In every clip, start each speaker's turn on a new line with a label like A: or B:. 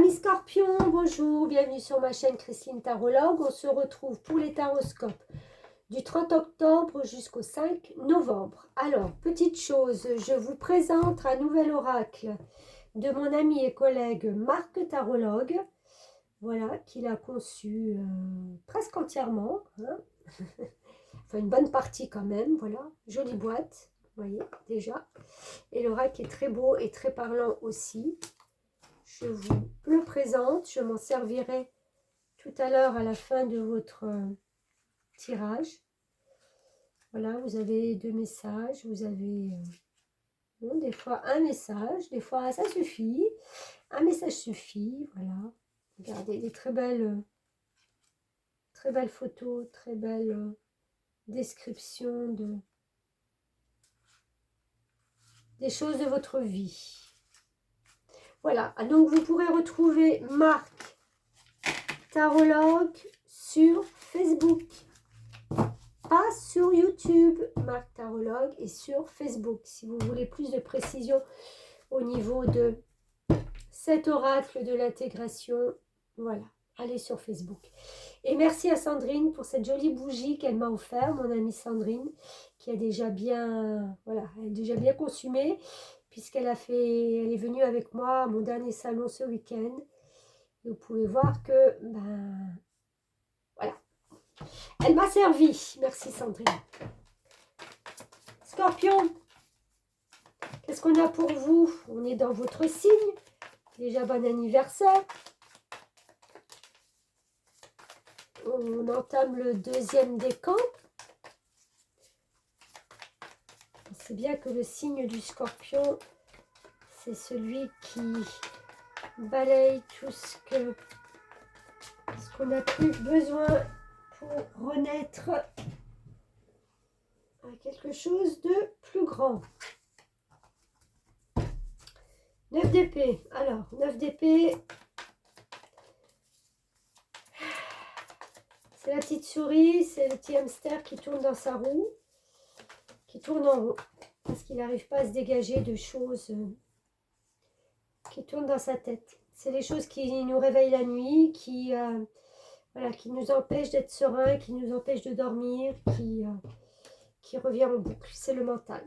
A: Amis Scorpions, bonjour, bienvenue sur ma chaîne Christine Tarologue. On se retrouve pour les taroscopes du 30 octobre jusqu'au 5 novembre. Alors, petite chose, je vous présente un nouvel oracle de mon ami et collègue Marc Tarologue, voilà, qu'il a conçu presque entièrement, hein. Enfin une bonne partie quand même, voilà, jolie boîte, vous voyez, déjà. Et l'oracle est très beau et très parlant aussi. Je vous le présente, je m'en servirai tout à l'heure à la fin de votre tirage. Voilà, vous avez 2 messages, vous avez bon, des fois un message, des fois ça suffit, un message suffit, voilà. Regardez, des très belles photos, très belles descriptions des choses de votre vie. Voilà, donc vous pourrez retrouver Marc Tarologue sur Facebook, pas sur YouTube. Marc Tarologue est sur Facebook. Si vous voulez plus de précision au niveau de cet oracle de l'intégration, voilà, allez sur Facebook. Et merci à Sandrine pour cette jolie bougie qu'elle m'a offert, mon amie Sandrine, qui a déjà bien, voilà, elle a déjà bien consumé, puisqu'elle elle est venue avec moi à mon dernier salon ce week-end. Vous pouvez voir que, ben, voilà, elle m'a servi. Merci Sandrine. Scorpion, qu'est-ce qu'on a pour vous? On est dans votre signe. Déjà, bon anniversaire. On entame le 2e décan. C'est bien que le signe du Scorpion, c'est celui qui balaye tout ce qu'on n'a plus besoin pour renaître à quelque chose de plus grand. 9 d'épée. Alors, 9 d'épée, c'est la petite souris, c'est le petit hamster qui tourne dans sa roue, qui tourne en rond, parce qu'il n'arrive pas à se dégager de choses qui tournent dans sa tête. C'est les choses qui nous réveillent la nuit, voilà, qui nous empêchent d'être sereins, qui nous empêchent de dormir, qui revient en boucle. C'est le mental,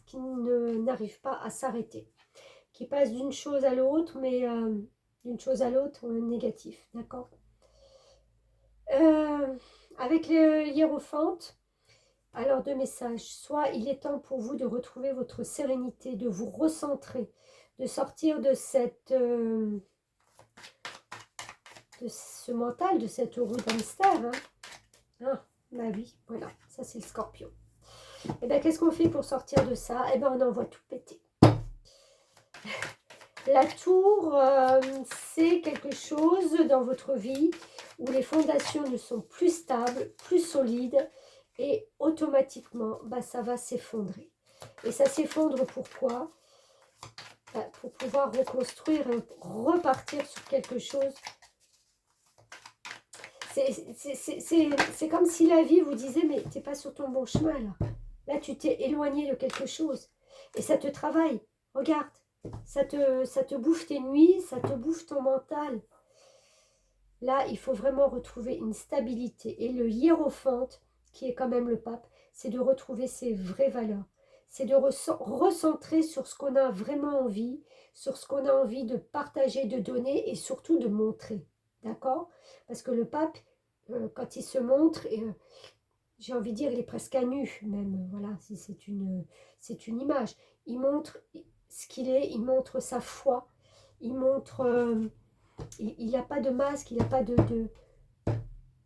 A: qui n'arrive pas à s'arrêter, qui passe d'une chose à l'autre, mais d'une chose à l'autre négatif, d'accord. Avec le hiérophante, alors 2 messages. Soit il est temps pour vous de retrouver votre sérénité, de vous recentrer, de sortir de ce mental, de cette roue d'hamster. Hein. Ah, bah oui, voilà, ça c'est le Scorpion. Et bien qu'est-ce qu'on fait pour sortir de ça? Et bien on envoie tout péter. La tour, c'est quelque chose dans votre vie où les fondations ne sont plus stables, plus solides, et automatiquement, bah, ça va s'effondrer. Et ça s'effondre pourquoi? Bah, pour pouvoir reconstruire et repartir sur quelque chose. C'est comme si la vie vous disait, mais tu n'es pas sur ton bon chemin là. Là, tu t'es éloigné de quelque chose. Et ça te travaille. Regarde. Ça te bouffe tes nuits, ça te bouffe ton mental. Là, il faut vraiment retrouver une stabilité. Et le hiérophante, qui est quand même le pape, c'est de retrouver ses vraies valeurs. C'est de recentrer sur ce qu'on a vraiment envie, sur ce qu'on a envie de partager, de donner et surtout de montrer. D'accord? Parce que le pape, quand il se montre, j'ai envie de dire, il est presque à nu même. Voilà, c'est une image. Il montre ce qu'il est, il montre sa foi, il montre, il n'a pas de masque, il n'a pas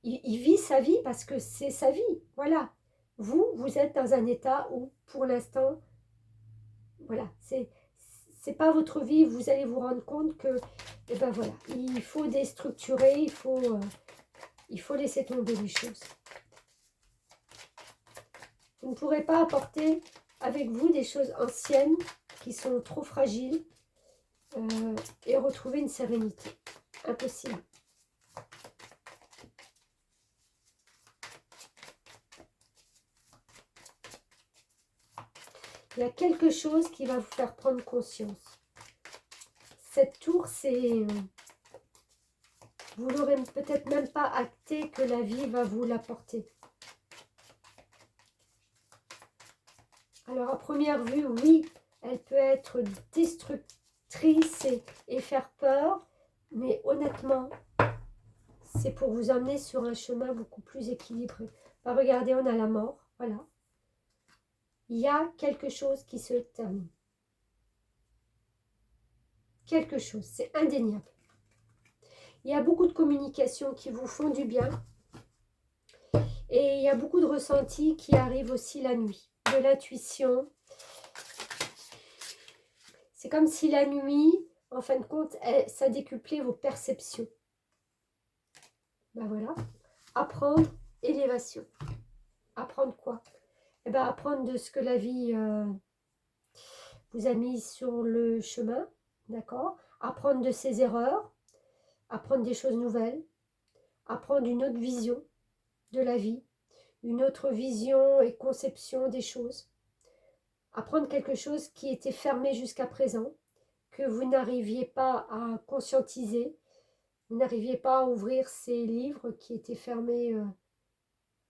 A: il vit sa vie parce que c'est sa vie, voilà. Vous êtes dans un état où, pour l'instant, voilà, c'est pas votre vie, vous allez vous rendre compte que, eh ben voilà, il faut déstructurer, il faut laisser tomber les choses. Vous ne pourrez pas apporter avec vous des choses anciennes qui sont trop fragiles et retrouver une sérénité. Impossible. Il y a quelque chose qui va vous faire prendre conscience. Cette tour, c'est Vous l'aurez peut-être même pas acté que la vie va vous l'apporter. Alors, à première vue, oui, elle peut être destructrice et faire peur, mais honnêtement, c'est pour vous emmener sur un chemin beaucoup plus équilibré. Bah, regardez, on a la mort, voilà. Il y a quelque chose qui se termine. Quelque chose, c'est indéniable. Il y a beaucoup de communications qui vous font du bien. Et il y a beaucoup de ressentis qui arrivent aussi la nuit. De l'intuition. C'est comme si la nuit, en fin de compte, ça décuplait vos perceptions. Ben voilà. Apprendre, élévation. Apprendre quoi? Eh ben, apprendre de ce que la vie vous a mis sur le chemin. D'accord? Apprendre de ses erreurs. Apprendre des choses nouvelles. Apprendre une autre vision de la vie. Une autre vision et conception des choses. Apprendre quelque chose qui était fermé jusqu'à présent, que vous n'arriviez pas à conscientiser, vous n'arriviez pas à ouvrir ces livres qui étaient fermés.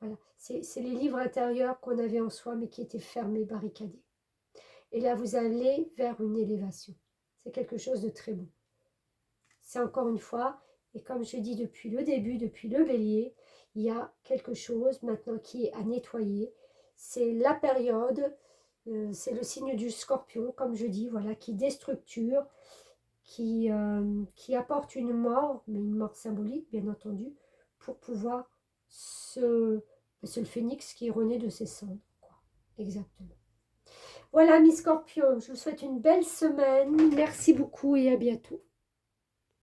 A: Voilà, c'est les livres intérieurs qu'on avait en soi, mais qui étaient fermés, barricadés. Et là, vous allez vers une élévation. C'est quelque chose de très beau. C'est encore une fois, et comme je dis depuis le début, depuis le bélier, il y a quelque chose maintenant qui est à nettoyer. C'est la période, c'est le signe du scorpion, comme je dis, voilà, qui déstructure, qui apporte une mort, mais une mort symbolique, bien entendu, pour pouvoir c'est le phénix qui renaît de ses cendres, quoi. Exactement. Voilà, mes scorpions, je vous souhaite une belle semaine. Merci beaucoup et à bientôt.